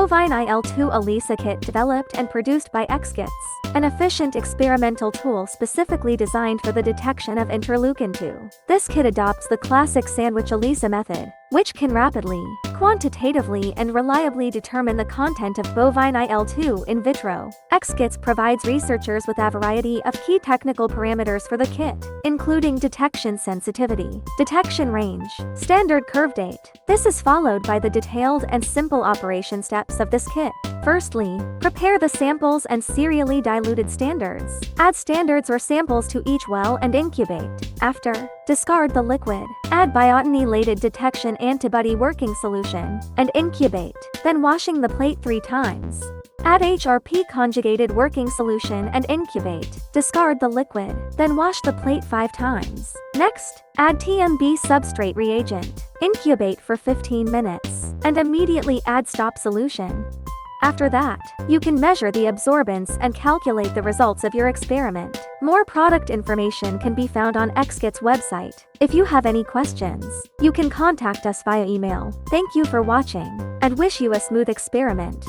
Bovine IL-2 ELISA Kit, developed and produced by ExKits, an efficient experimental tool specifically designed for the detection of interleukin 2. This kit adopts the classic sandwich ELISA method, which can rapidly, quantitatively and reliably determine the content of bovine IL-2 in vitro. ExKits provides researchers with a variety of key technical parameters for the kit, including detection sensitivity, detection range, standard curve date. This is followed by the detailed and simple operation steps of this kit. Firstly, prepare the samples and serially diluted standards. Add standards or samples to each well and incubate. After, discard the liquid. Add biotinylated detection antibody working solution, and incubate, then washing the plate 3 times. Add HRP conjugated working solution and incubate. Discard the liquid, then wash the plate 5 times. Next, add TMB substrate reagent. Incubate for 15 minutes, and immediately add stop solution. After that, you can measure the absorbance and calculate the results of your experiment. More product information can be found on ExKits website. If you have any questions, you can contact us via email. Thank you for watching, and wish you a smooth experiment.